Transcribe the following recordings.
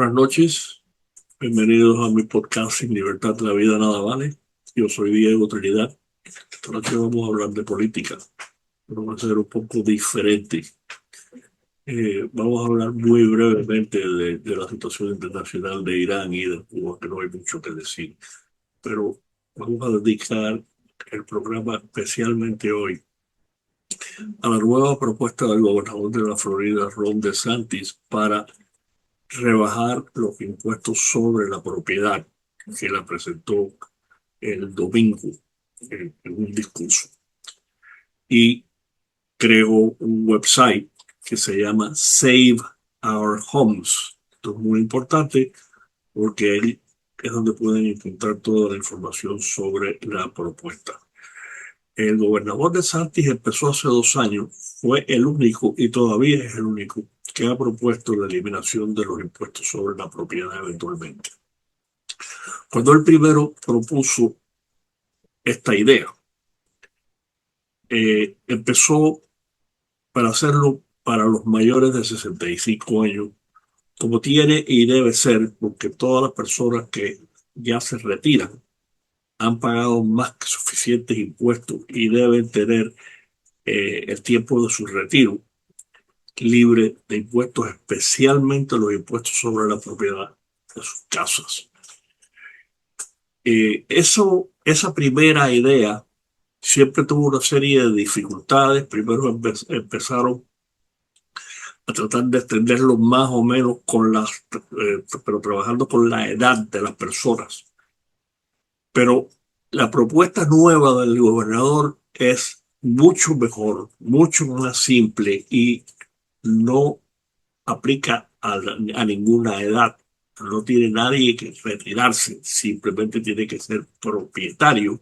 Buenas noches, bienvenidos a mi podcast Sin Libertad la vida nada vale. Yo soy Diego Trinidad. Esta noche vamos a hablar de política, pero va a ser un poco diferente. Vamos a hablar muy brevemente de la situación internacional de Irán y de Cuba, que no hay mucho que decir, pero vamos a dedicar el programa especialmente hoy a la nueva propuesta del gobernador de la Florida, Ron DeSantis, para rebajar los impuestos sobre la propiedad, que la presentó el domingo en un discurso. Y creó un website que se llama Save Our Homes. Esto es muy importante porque ahí es donde pueden encontrar toda la información sobre la propuesta. El gobernador DeSantis empezó hace 2 años, fue el único y todavía es el único que ha propuesto la eliminación de los impuestos sobre la propiedad eventualmente. Cuando él primero propuso esta idea, empezó para hacerlo para los mayores de 65 años, como tiene y debe ser, porque todas las personas que ya se retiran han pagado más que suficientes impuestos y deben tener el tiempo de su retiro libre de impuestos, especialmente los impuestos sobre la propiedad de sus casas. Esa primera idea siempre tuvo una serie de dificultades. Primero empezaron a tratar de extenderlo más o menos pero trabajando con la edad de las personas. Pero la propuesta nueva del gobernador es mucho mejor, mucho más simple y no aplica a ninguna edad. No tiene nadie que retirarse, simplemente tiene que ser propietario.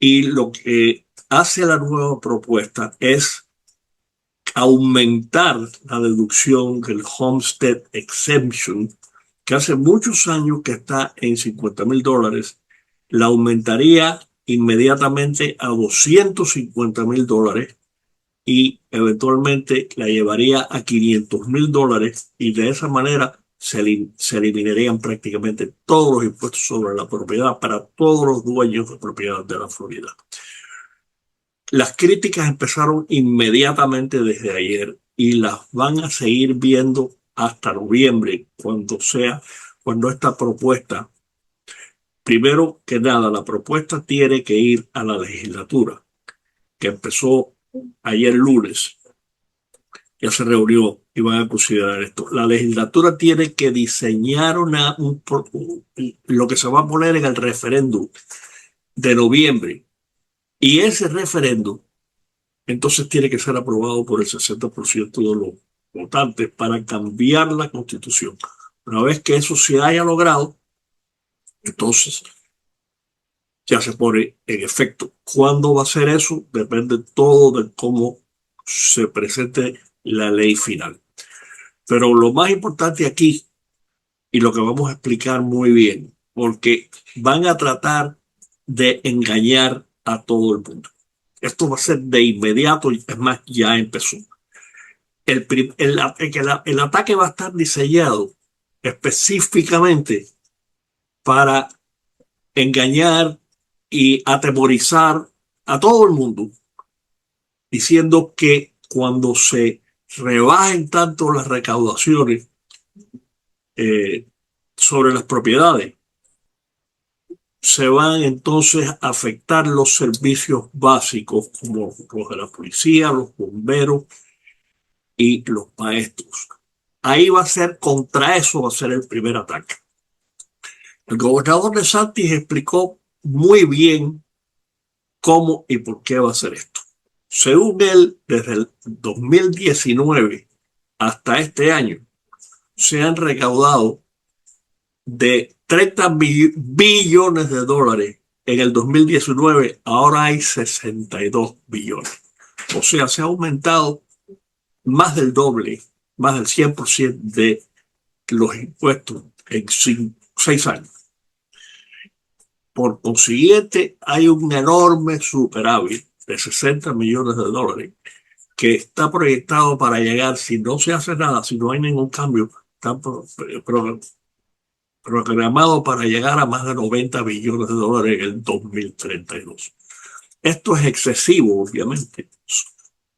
Y lo que hace la nueva propuesta es aumentar la deducción del Homestead Exemption, que hace muchos años que está en $50,000, la aumentaría inmediatamente a $250,000 y eventualmente la llevaría a $500,000, y de esa manera se eliminarían prácticamente todos los impuestos sobre la propiedad para todos los dueños de propiedad de la Florida. Las críticas empezaron inmediatamente desde ayer y las van a seguir viendo hasta noviembre, cuando esta propuesta, primero que nada, la propuesta tiene que ir a la legislatura, que empezó ayer lunes. Ya se reunió y van a considerar esto. La legislatura tiene que diseñar lo que se va a poner en el referéndum de noviembre. Y ese referéndum entonces tiene que ser aprobado por el 60% de los votantes para cambiar la Constitución. Una vez que eso se haya logrado, entonces ya se pone en efecto. ¿Cuándo va a ser eso? Depende todo de cómo se presente la ley final. Pero lo más importante aquí, y lo que vamos a explicar muy bien, porque van a tratar de engañar a todo el mundo. Esto va a ser de inmediato, es más, ya empezó. El ataque va a estar diseñado específicamente para engañar y atemorizar a todo el mundo, diciendo que cuando se rebajen tanto las recaudaciones sobre las propiedades, se van entonces a afectar los servicios básicos como los de la policía, los bomberos y los maestros. Ahí contra eso va a ser el primer ataque. El gobernador DeSantis explicó muy bien cómo y por qué va a hacer esto. Según él, desde el 2019 hasta este año, se han recaudado de 30 billones de dólares. En el 2019, ahora hay 62 billones. O sea, se ha aumentado más del doble, más del 100% de los impuestos en 6 años. Por consiguiente, hay un enorme superávit de 60 millones de dólares que está proyectado para llegar, si no se hace nada, si no hay ningún cambio, está programado para llegar a más de 90 billones de dólares en el 2032. Esto es excesivo, obviamente.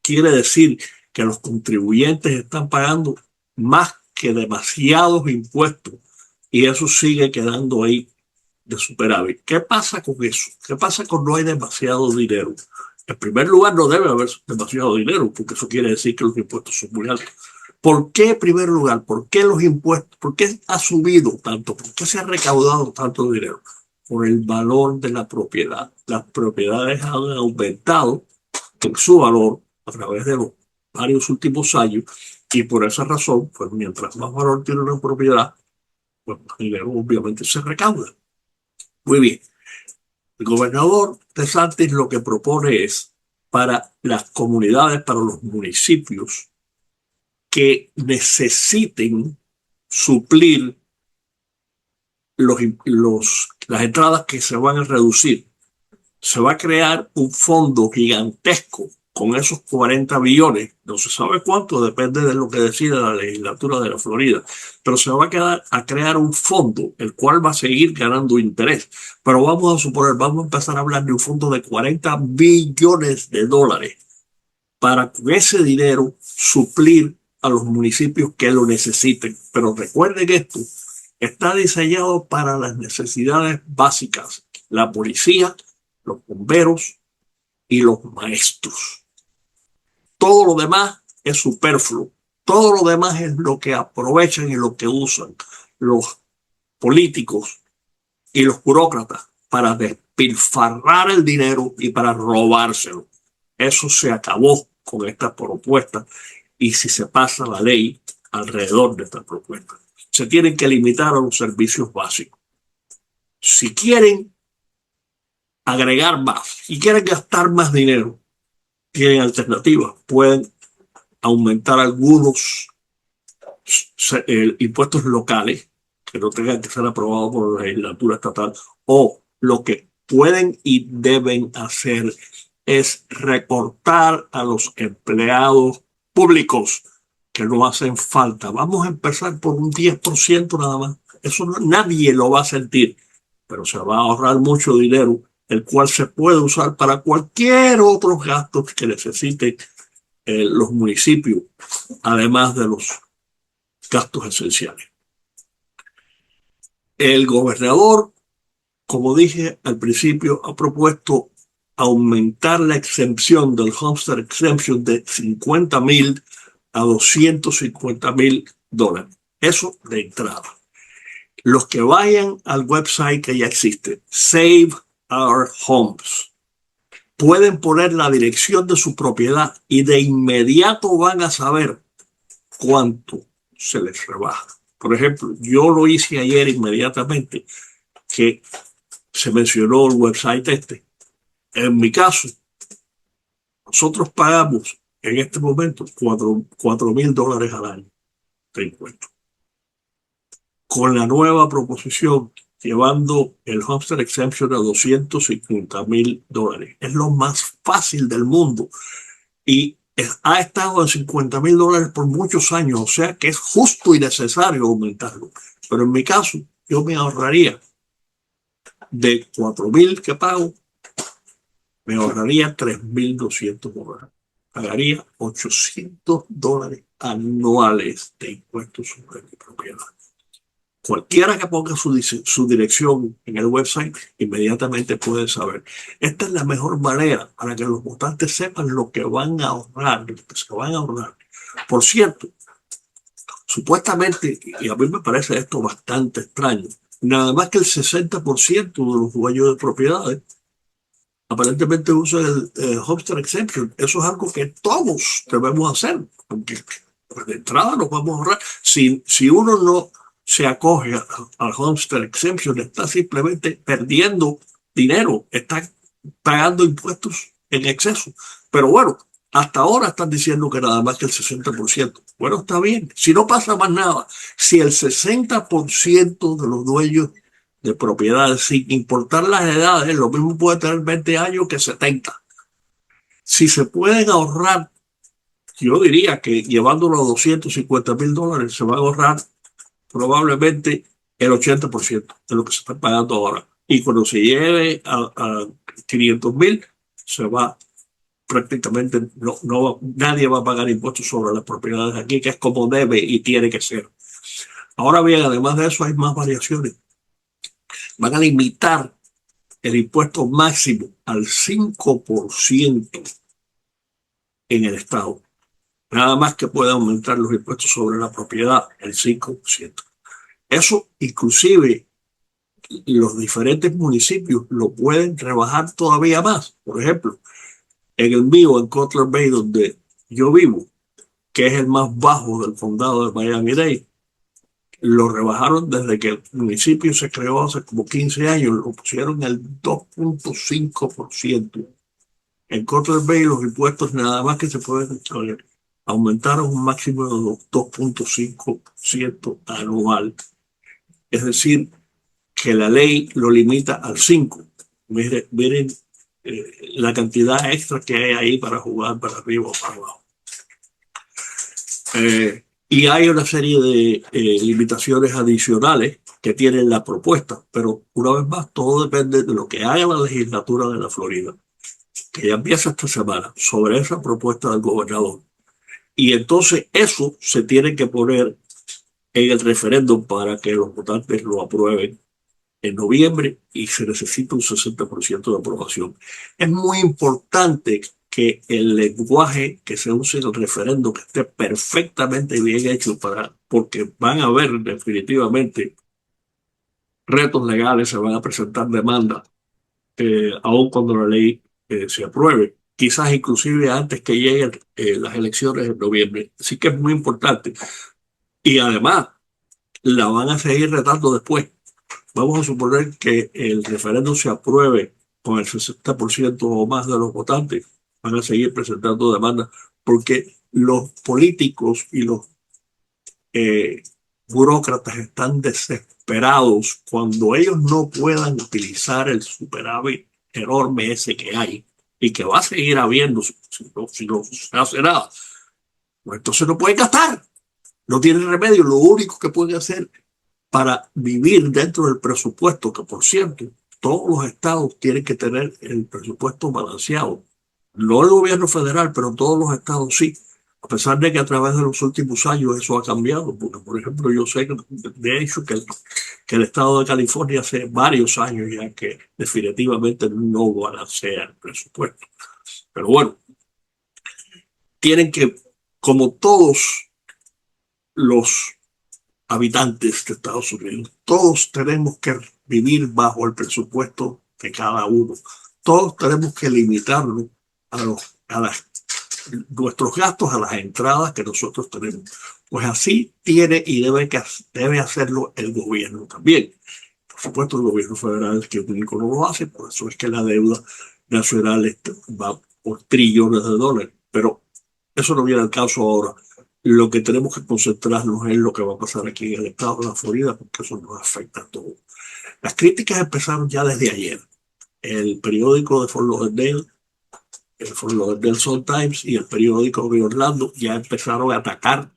Quiere decir que los contribuyentes están pagando más que demasiados impuestos y eso sigue quedando ahí de superávit. ¿Qué pasa con eso? ¿Qué pasa con no hay demasiado dinero? En primer lugar, no debe haber demasiado dinero, porque eso quiere decir que los impuestos son muy altos. ¿Por qué, en primer lugar? ¿Por qué los impuestos? ¿Por qué ha subido tanto? ¿Por qué se ha recaudado tanto dinero? Por el valor de la propiedad. Las propiedades han aumentado en su valor a través de los varios últimos años y por esa razón, pues mientras más valor tiene una propiedad, pues más dinero obviamente se recauda. Muy bien. El gobernador DeSantis lo que propone es para las comunidades, para los municipios que necesiten suplir las entradas que se van a reducir. Se va a crear un fondo gigantesco con esos 40 billones, no se sabe cuánto, depende de lo que decida la legislatura de la Florida, pero se va a crear un fondo, el cual va a seguir ganando interés. Pero vamos a suponer, vamos a empezar a hablar de un fondo de 40 billones de dólares para con ese dinero suplir a los municipios que lo necesiten. Pero recuerden esto, está diseñado para las necesidades básicas, la policía, los bomberos y los maestros. Todo lo demás es superfluo. Todo lo demás es lo que aprovechan y lo que usan los políticos y los burócratas para despilfarrar el dinero y para robárselo. Eso se acabó con esta propuesta y si se pasa la ley alrededor de esta propuesta. Se tienen que limitar a los servicios básicos. Si quieren agregar más, si quieren gastar más dinero, tienen alternativas. Pueden aumentar algunos impuestos locales que no tengan que ser aprobados por la legislatura estatal, o lo que pueden y deben hacer es recortar a los empleados públicos que no hacen falta. Vamos a empezar por un 10% nada más. Eso nadie lo va a sentir, pero se va a ahorrar mucho dinero, el cual se puede usar para cualquier otro gasto que necesiten los municipios, además de los gastos esenciales. El gobernador, como dije al principio, ha propuesto aumentar la exención del Homestead Exemption de 50,000 a 250,000 dólares. Eso de entrada. Los que vayan al website que ya existe, Save Our Homes, pueden poner la dirección de su propiedad y de inmediato van a saber cuánto se les rebaja. Por ejemplo, yo lo hice ayer inmediatamente que se mencionó el website este. En mi caso, nosotros pagamos en este momento $4,000 al año de impuestos. Con la nueva proposición, llevando el Homestead Exemption a $250,000. Es lo más fácil del mundo y ha estado en $50,000 por muchos años, o sea que es justo y necesario aumentarlo. Pero en mi caso, yo me ahorraría de $4,000 que pago, me ahorraría $3,200. Pagaría $800 anuales de impuestos sobre mi propiedad. Cualquiera que ponga su dirección en el website inmediatamente puede saber. Esta es la mejor manera para que los votantes sepan lo que van a ahorrar, lo que se van a ahorrar. Por cierto, supuestamente, y a mí me parece esto bastante extraño, nada más que el 60% de los dueños de propiedades aparentemente usan el Homestead Exemption. Eso es algo que todos debemos hacer, porque pues, de entrada nos vamos a ahorrar. Si uno no se acoge al Homestead Exemption, está simplemente perdiendo dinero, está pagando impuestos en exceso. Pero bueno, hasta ahora están diciendo que nada más que el 60%. Bueno, está bien. Si no pasa más nada, si el 60% de los dueños de propiedades, sin importar las edades, lo mismo puede tener 20 años que 70. Si se pueden ahorrar, yo diría que llevándolo a $250,000 se va a ahorrar probablemente el 80% de lo que se está pagando ahora. Y cuando se llegue a 500,000, se va prácticamente, nadie va a pagar impuestos sobre las propiedades aquí, que es como debe y tiene que ser. Ahora bien, además de eso, hay más variaciones. Van a limitar el impuesto máximo al 5% en el Estado. Nada más que puede aumentar los impuestos sobre la propiedad el 5%. Eso inclusive los diferentes municipios lo pueden rebajar todavía más. Por ejemplo, en el mío, en Cutler Bay, donde yo vivo, que es el más bajo del condado de Miami-Dade, lo rebajaron desde que el municipio se creó hace como 15 años, lo pusieron al 2.5%. En Cutler Bay los impuestos nada más que se pueden aumentaron un máximo de 2.5% anual. Es decir, que la ley lo limita al 5%. Miren la cantidad extra que hay ahí para jugar para arriba o para abajo. Y hay una serie de limitaciones adicionales que tiene la propuesta, pero una vez más, todo depende de lo que haga la legislatura de la Florida, que ya empieza esta semana, sobre esa propuesta del gobernador. Y entonces eso se tiene que poner en el referéndum para que los votantes lo aprueben en noviembre y se necesita un 60% de aprobación. Es muy importante que el lenguaje que se use en el referéndum esté perfectamente bien hecho porque van a haber definitivamente retos legales, se van a presentar demandas, aun cuando la ley se apruebe, quizás inclusive antes que lleguen las elecciones en noviembre. Así que es muy importante. Y además, la van a seguir retando después. Vamos a suponer que el referéndum se apruebe con el 60% o más de los votantes. Van a seguir presentando demandas porque los políticos y los eh, burócratas están desesperados cuando ellos no puedan utilizar el superávit enorme ese que hay y que va a seguir habiendo si no se hace nada. Pues entonces no pueden gastar, no tienen remedio. Lo único que pueden hacer para vivir dentro del presupuesto, que por cierto, todos los estados tienen que tener el presupuesto balanceado. No el gobierno federal, pero todos los estados sí. A pesar de que a través de los últimos años eso ha cambiado, porque por ejemplo yo sé de hecho que el estado de California hace varios años ya que definitivamente no balancea el presupuesto. Pero bueno, tienen que, como todos los habitantes de Estados Unidos. Todos tenemos que vivir bajo el presupuesto de cada uno. Todos tenemos que limitarnos nuestros gastos, a las entradas que nosotros tenemos. Pues así tiene y debe hacerlo el gobierno también. Por supuesto, el gobierno federal que único no lo hace, por eso es que la deuda nacional va por trillones de dólares. Pero eso no viene al caso ahora. Lo que tenemos que concentrarnos es lo que va a pasar aquí en el estado de la Florida, porque eso nos afecta a todos. Las críticas empezaron ya desde ayer. El periódico de Fort Lauderdale, el Fort Lauderdale Sun Times y el periódico de Orlando ya empezaron a atacar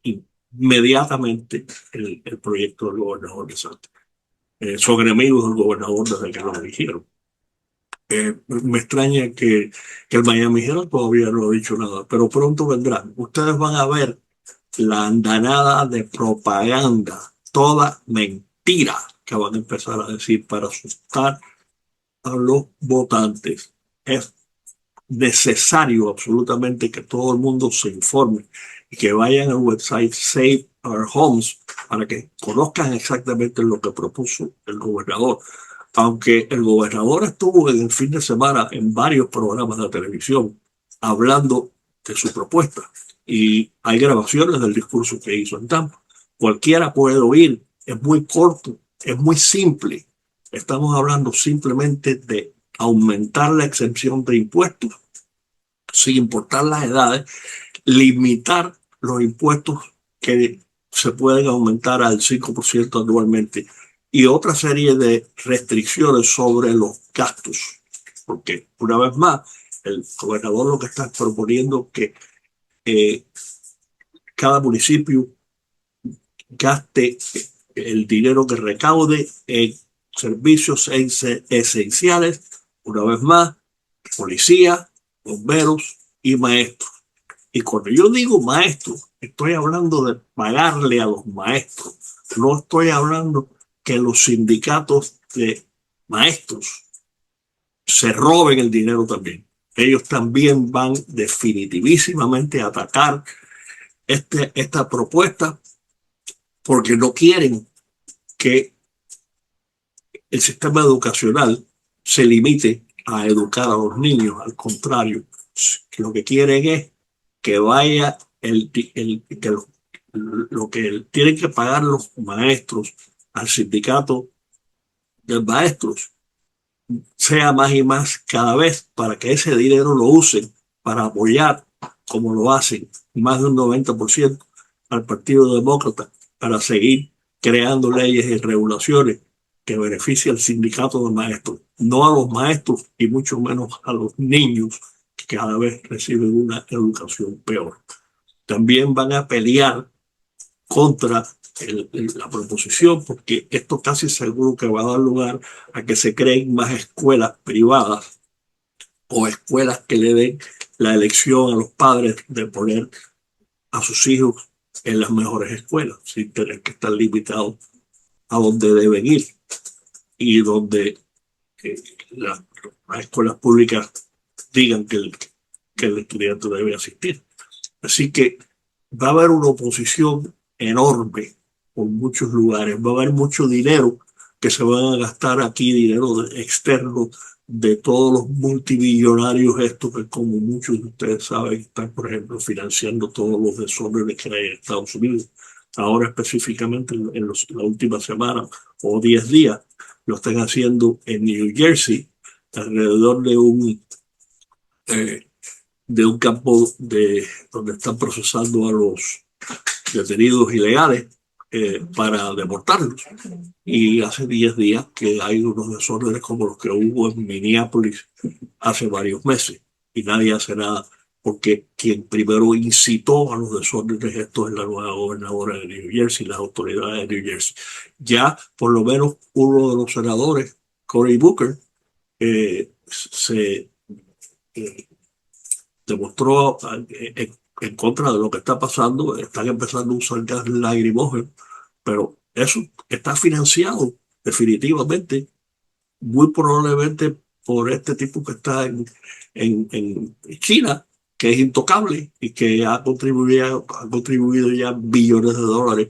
inmediatamente el proyecto del gobernador de Santos. Son enemigos del gobernador desde que lo eligieron. Me extraña que el Miami Herald todavía no ha dicho nada, pero pronto vendrán. Ustedes van a ver la andanada de propaganda, toda mentira que van a empezar a decir para asustar a los votantes. Es necesario absolutamente que todo el mundo se informe y que vayan al website Save Our Homes para que conozcan exactamente lo que propuso el gobernador. Aunque el gobernador estuvo en el fin de semana en varios programas de televisión hablando de su propuesta y hay grabaciones del discurso que hizo en Tampa. Cualquiera puede oír, es muy corto, es muy simple. Estamos hablando simplemente de aumentar la exención de impuestos sin importar las edades, limitar los impuestos que se pueden aumentar al 5% anualmente y otra serie de restricciones sobre los gastos. Porque una vez más, el gobernador lo que está proponiendo que cada municipio gaste el dinero que recaude en servicios esenciales, una vez más, policía, bomberos y maestros. Y cuando yo digo maestros, estoy hablando de pagarle a los maestros. No estoy hablando que los sindicatos de maestros se roben el dinero también. Ellos también van definitivísimamente a atacar esta propuesta porque no quieren que el sistema educacional se limite a educar a los niños. Al contrario, lo que quieren es que vaya lo que tienen que pagar los maestros al sindicato de maestros sea más y más cada vez para que ese dinero lo usen para apoyar, como lo hacen más de un 90% al Partido Demócrata, para seguir creando leyes y regulaciones que beneficien al sindicato de maestros, no a los maestros y mucho menos a los niños que cada vez reciben una educación peor. También van a pelear contra la proposición, porque esto casi seguro que va a dar lugar a que se creen más escuelas privadas o escuelas que le den la elección a los padres de poner a sus hijos en las mejores escuelas, sin tener que estar limitados a donde deben ir y donde eh, las escuelas públicas digan que el estudiante debe asistir. Así que va a haber una oposición enorme por muchos lugares, va a haber mucho dinero que se van a gastar aquí, dinero externo de todos los multimillonarios estos que, como muchos de ustedes saben, están, por ejemplo, financiando todos los desórdenes que hay en Estados Unidos. Ahora específicamente la última semana o 10 días lo están haciendo en New Jersey, alrededor eh, de un campo donde están procesando a los detenidos ilegales para deportarlos. Y hace 10 días que hay unos desórdenes como los que hubo en Minneapolis hace varios meses y nadie hace nada porque quien primero incitó a los desórdenes estos es la nueva gobernadora de New Jersey, las autoridades de New Jersey. Ya por lo menos uno de los senadores, Cory Booker, se eh, demostró en contra de lo que está pasando. Están empezando a usar gas lacrimógeno, pero eso está financiado definitivamente, muy probablemente por este tipo que está en China, que es intocable y que ha contribuido ya billones de dólares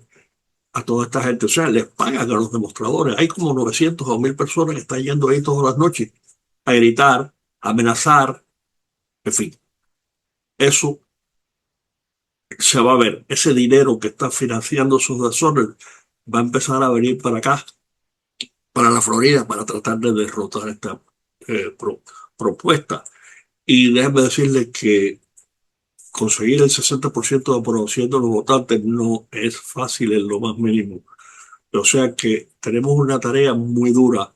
a toda esta gente. O sea, les pagan a los demostradores. Hay como 900 o 1000 personas que están yendo ahí todas las noches a gritar, a amenazar, en fin. Eso se va a ver, ese dinero que está financiando esos desórdenes va a empezar a venir para acá, para la Florida, para tratar de derrotar esta propuesta. Y déjeme decirle que conseguir el 60% de aprobación de los votantes no es fácil en lo más mínimo. O sea que tenemos una tarea muy dura,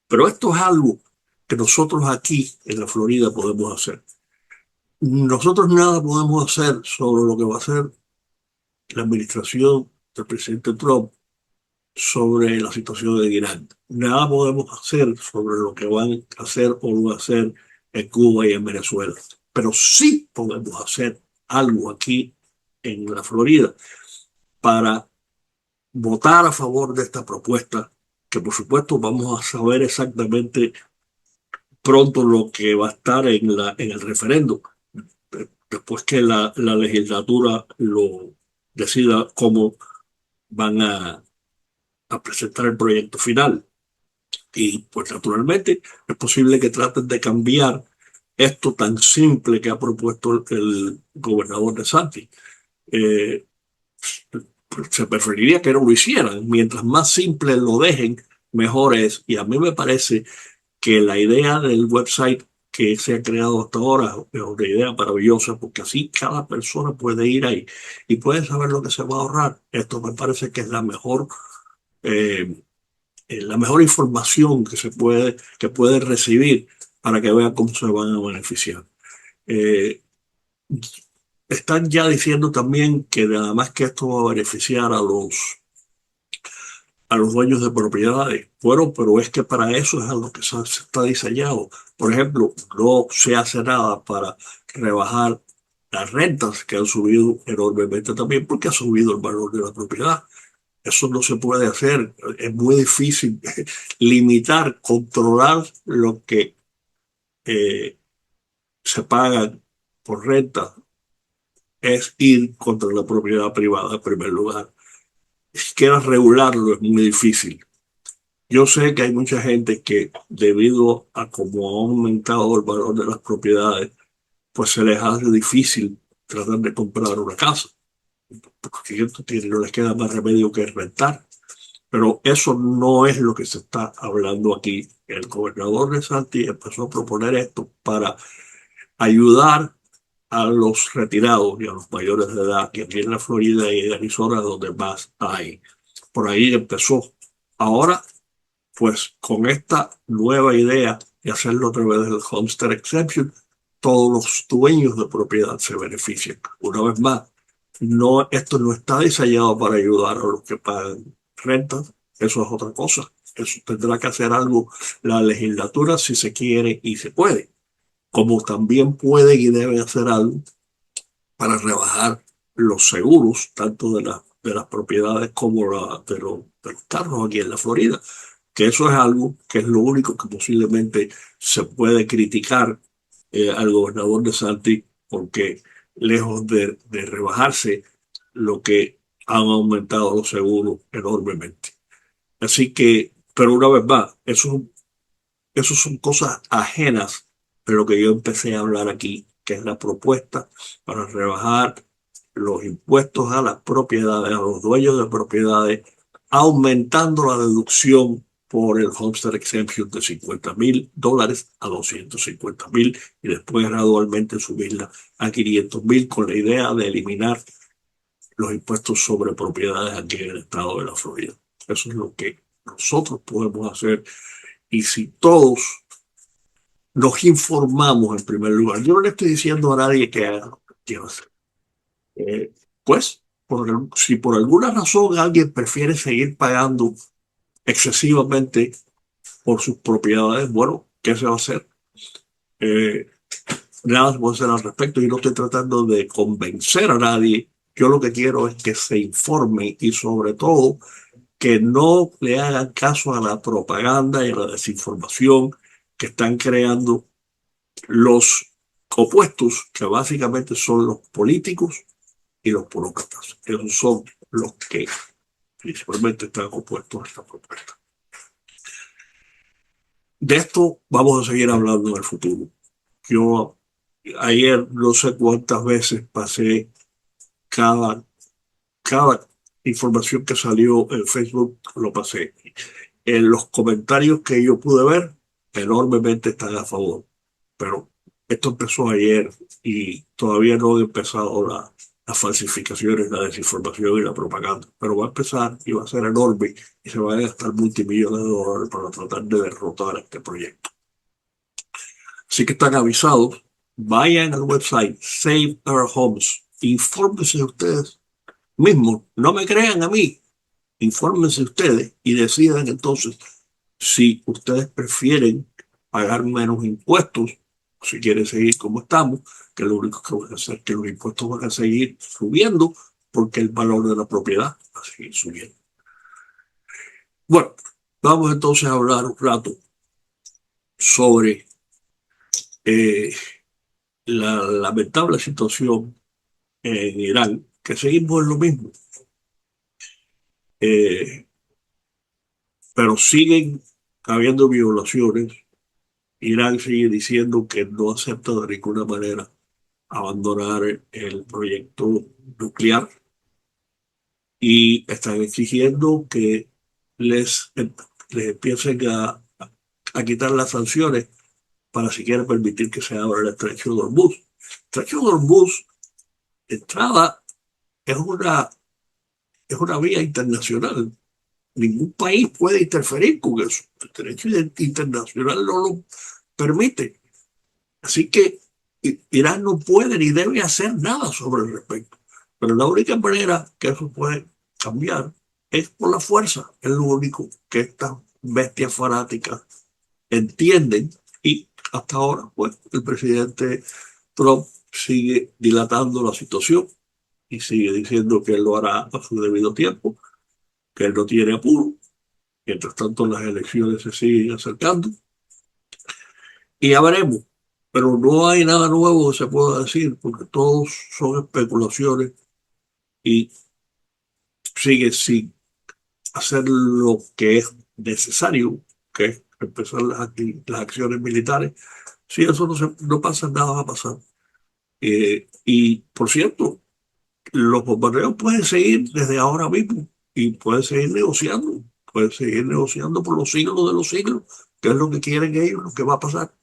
pero esto es algo que nosotros aquí en la Florida podemos hacer. Nosotros nada podemos hacer sobre lo que va a ser la administración del presidente Trump sobre la situación de Irán. Nada podemos hacer sobre lo que van a hacer o no hacer en Cuba y en Venezuela. Pero sí podemos hacer algo aquí en la Florida para votar a favor de esta propuesta, que por supuesto vamos a saber exactamente pronto lo que va a estar en el referéndum, después que la legislatura lo decida cómo van a presentar el proyecto final. Y pues naturalmente es posible que traten de cambiar esto tan simple que ha propuesto el gobernador de Santi. Eh, Se preferiría que no lo hicieran. Mientras más simple lo dejen, mejor es. Y a mí me parece que la idea del website que se ha creado hasta ahora es una idea maravillosa, porque así cada persona puede ir ahí y puede saber lo que se va a ahorrar. Esto me parece que es eh, la mejor información que puede recibir para que vean cómo se van a beneficiar. Eh, Están ya diciendo también que nada más que esto va a beneficiar a los dueños de propiedades. Bueno, pero es que para eso es a lo que se está diseñado. Por ejemplo, no se hace nada para rebajar las rentas que han subido enormemente también porque ha subido el valor de la propiedad. Eso no se puede hacer. Es muy difícil limitar, controlar lo que eh, se paga por renta. Es ir contra la propiedad privada en primer lugar. Si quieres regularlo es muy difícil. Yo sé que hay mucha gente que debido a cómo ha aumentado el valor de las propiedades, pues se les hace difícil tratar de comprar una casa, porque no les queda más remedio que rentar. Pero eso no es lo que se está hablando aquí. El gobernador de Santi empezó a proponer esto para ayudar a los retirados y a los mayores de edad, que aquí en la Florida y en Arizona es donde más hay. Por ahí empezó. Ahora pues con esta nueva idea de hacerlo a través del Homestead Exemption, todos los dueños de propiedad se benefician. Una vez más, no, esto no está diseñado para ayudar a los que pagan rentas, eso es otra cosa. Eso tendrá que hacer algo la legislatura si se quiere y se puede, como también puede y debe hacer algo para rebajar los seguros, tanto de las propiedades como de los carros aquí en la Florida, que eso es algo que es lo único que posiblemente se puede criticar al gobernador de Santi, porque lejos de rebajarse, lo que han aumentado los seguros enormemente. Así que, pero una vez más, eso son cosas ajenas de lo que yo empecé a hablar aquí, que es la propuesta para rebajar los impuestos a las propiedades, a los dueños de propiedades, aumentando la deducción por el Homestead Exemption de $50,000 a $250,000 y después gradualmente subirla a $500,000 con la idea de eliminar los impuestos sobre propiedades aquí en el estado de la Florida. Eso es lo que nosotros podemos hacer y si todos nos informamos en primer lugar. Yo no le estoy diciendo a nadie que haga lo que quiera hacer. Eh, pues, si por alguna razón alguien prefiere seguir pagando excesivamente por sus propiedades, bueno, ¿qué se va a hacer? Eh, Nada se puede hacer al respecto y no estoy tratando de convencer a nadie. Yo lo que quiero es que se informe y sobre todo que no le hagan caso a la propaganda y a la desinformación que están creando los opuestos, que básicamente son los políticos y los burócratas. Esos son los que principalmente están opuestos a esta propuesta. De esto vamos a seguir hablando en el futuro. Yo ayer no sé cuántas veces pasé cada, cada información que salió en Facebook, lo pasé. En los comentarios que yo pude ver, enormemente están a favor. Pero esto empezó ayer y todavía no han empezado las falsificaciones, la desinformación y la propaganda. Pero va a empezar y va a ser enorme y se van a gastar multimillones de dólares para tratar de derrotar este proyecto. Así que están avisados. Vayan al website Save Our Homes. Infórmense ustedes mismos. No me crean a mí. Infórmense ustedes y decidan entonces si ustedes prefieren pagar menos impuestos, o si quieren seguir como estamos, que lo único que van a hacer es que los impuestos van a seguir subiendo porque el valor de la propiedad va a seguir subiendo. Bueno, vamos entonces a hablar un rato sobre eh, la lamentable situación en Irán, que seguimos en lo mismo, eh, pero siguen habiendo violaciones. Irán sigue diciendo que no acepta de ninguna manera abandonar el proyecto nuclear y están exigiendo que les, les empiecen a quitar las sanciones para siquiera permitir que se abra el estrecho de Hormuz. El estrecho de Hormuz, de entrada, es es una vía internacional. Ningún país puede interferir con eso. El derecho internacional no lo permite. Así que Irán no puede ni debe hacer nada sobre el respecto. Pero la única manera que eso puede cambiar es por la fuerza, es lo único que estas bestias fanáticas entienden y hasta ahora, pues, el presidente Trump sigue dilatando la situación y sigue diciendo que él lo hará a su debido tiempo, que él no tiene apuro. Mientras tanto, las elecciones se siguen acercando y ya veremos. Pero no hay nada nuevo que se pueda decir porque todos son especulaciones y sigue sin hacer lo que es necesario, que es empezar las acciones militares. Si eso no pasa, nada va a pasar. Y por cierto, los bombardeos pueden seguir desde ahora mismo y pueden seguir negociando por los siglos de los siglos, que es lo que quieren ellos, lo que va a pasar.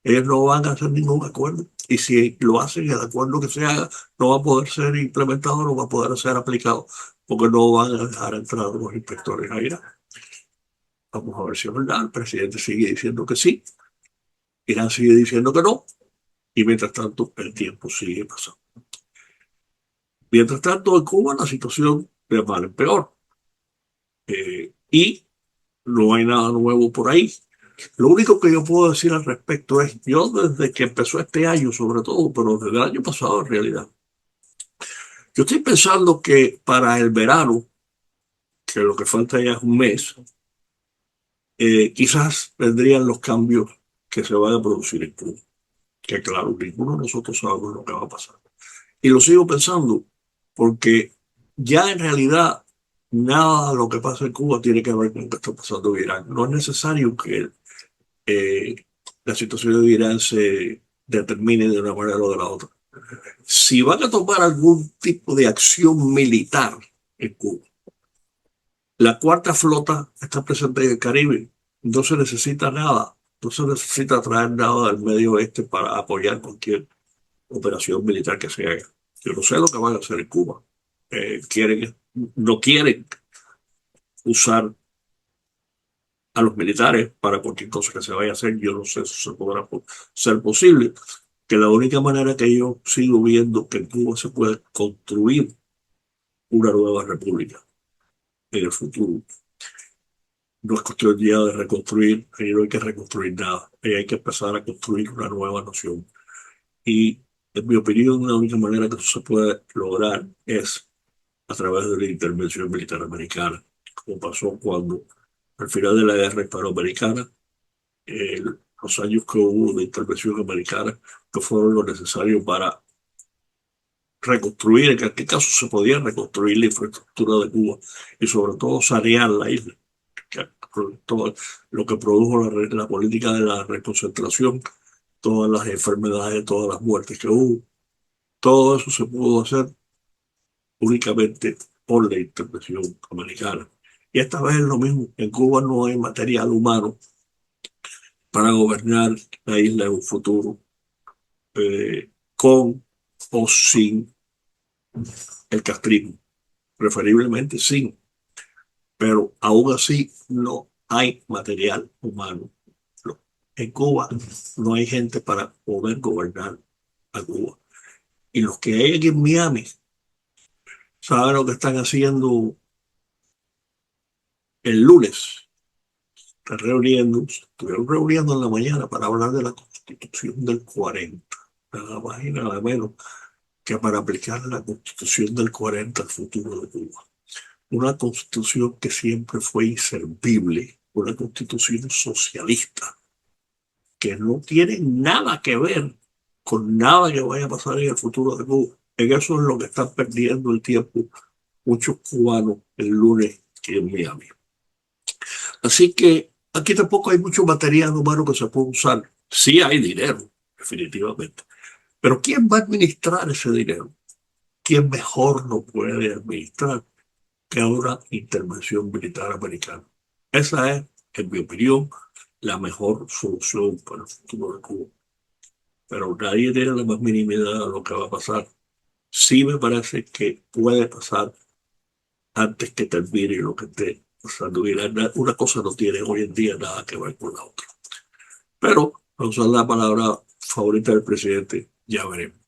Ellos no van a hacer ningún acuerdo. Y si lo hacen, el acuerdo que se haga no va a poder ser implementado, no va a poder ser aplicado, porque no van a dejar entrar a los inspectores a Irán. Vamos a ver si es verdad. El presidente sigue diciendo que sí, Irán sigue diciendo que no, y mientras tanto el tiempo sigue pasando. Mientras tanto, en Cuba la situación de mal en peor. Y no hay nada nuevo por ahí. Lo único que yo puedo decir al respecto es, yo desde que empezó este año sobre todo, pero desde el año pasado en realidad, yo estoy pensando que para el verano, que lo que falta ya es un mes, quizás vendrían los cambios que se van a producir en Cuba. Que claro, ninguno de nosotros sabemos lo que va a pasar. Y lo sigo pensando porque ya en realidad nada de lo que pasa en Cuba tiene que ver con lo que está pasando en Irán. No es necesario que eh, la situación de Irán se determine de una manera o de la otra. Si van a tomar algún tipo de acción militar en Cuba, la cuarta flota está presente en el Caribe, no se necesita nada, no se necesita traer nada del Medio Oeste para apoyar cualquier operación militar que se haga. Yo no sé lo que van a hacer en Cuba. No quieren usar a los militares para cualquier cosa que se vaya a hacer. Yo no sé si eso se podrá ser posible. Que la única manera que yo sigo viendo que en Cuba se puede construir una nueva república en el futuro. No es cuestión ya de reconstruir, ahí no hay que reconstruir nada, ahí hay que empezar a construir una nueva nación. Y en mi opinión, la única manera que eso se puede lograr es a través de la intervención militar americana, como pasó cuando al final de la guerra hispanoamericana, eh, los años que hubo de intervención americana, que fueron lo necesario para reconstruir, en aquel caso se podía reconstruir la infraestructura de Cuba y sobre todo sanear la isla, que todo lo que produjo la política de la reconcentración, todas las enfermedades, todas las muertes que hubo, todo eso se pudo hacer únicamente por la intervención americana. Y esta vez es lo mismo. En Cuba no hay material humano para gobernar la isla en un futuro, con o sin el castrismo, preferiblemente sin, pero aún así no hay material humano. No. En Cuba no hay gente para poder gobernar a Cuba. Y los que hay aquí en Miami saben lo que están haciendo el lunes. Estuvieron reuniendo en la mañana para hablar de la Constitución del 40, nada más y nada menos que para aplicar la Constitución del 40 al futuro de Cuba. Una Constitución que siempre fue inservible, una Constitución socialista, que no tiene nada que ver con nada que vaya a pasar en el futuro de Cuba. En eso es lo que están perdiendo el tiempo muchos cubanos el lunes aquí en Miami. Así que aquí tampoco hay mucho material humano que se pueda usar. Sí hay dinero, definitivamente. Pero ¿quién va a administrar ese dinero? ¿Quién mejor lo puede administrar que una intervención militar americana? Esa es, en mi opinión, la mejor solución para el futuro de Cuba. Pero nadie tiene la más mínima idea de lo que va a pasar. Sí me parece que puede pasar antes que termine lo que esté pasando. Y una cosa no tiene hoy en día nada que ver con la otra. Pero, al usar la palabra favorita del presidente, ya veremos.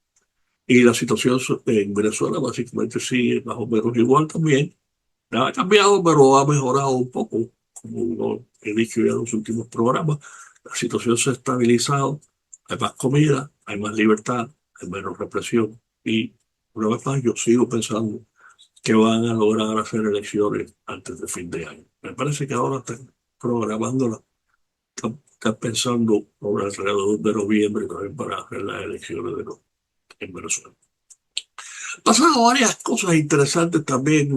Y la situación en Venezuela básicamente sigue más o menos igual también. Nada ha cambiado, pero ha mejorado un poco, como lo he dicho ya en los últimos programas. La situación se ha estabilizado, hay más comida, hay más libertad, hay menos represión. Y una vez más, yo sigo pensando que van a lograr hacer elecciones antes de fin de año. Me parece que ahora están programándolas, están pensando por alrededor de noviembre también para hacer las elecciones en Venezuela. Pasado varias cosas interesantes también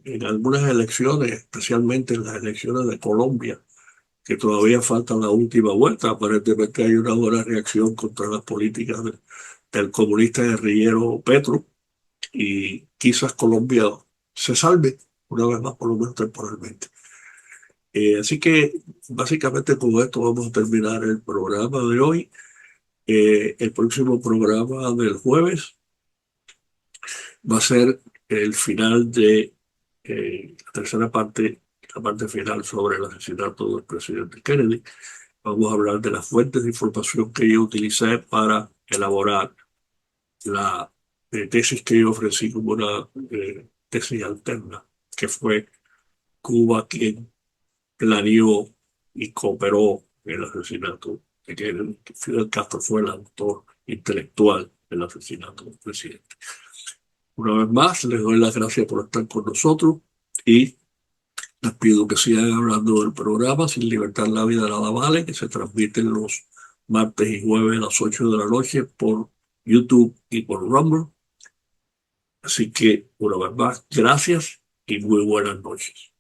en algunas elecciones, especialmente en las elecciones de Colombia, que todavía falta la última vuelta. Aparentemente hay una buena reacción contra las políticas del comunista guerrillero Petro y quizás Colombia se salve una vez más, por lo menos temporalmente. Así que básicamente con esto vamos a terminar el programa de hoy. El próximo programa del jueves va a ser el final de la tercera parte, la parte final sobre el asesinato del presidente Kennedy. Vamos a hablar de las fuentes de información que yo utilicé para elaborar la tesis que yo ofrecí como una tesis alterna, que fue Cuba quien planeó y cooperó en el asesinato de Kennedy. Fidel Castro fue el autor intelectual del asesinato del presidente. Una vez más, les doy las gracias por estar con nosotros y les pido que sigan hablando del programa Sin Libertad la Vida Nada Vale, que se transmiten los martes y jueves a las 8 de la noche por YouTube y por Rumble. Así que, una vez más, gracias y muy buenas noches.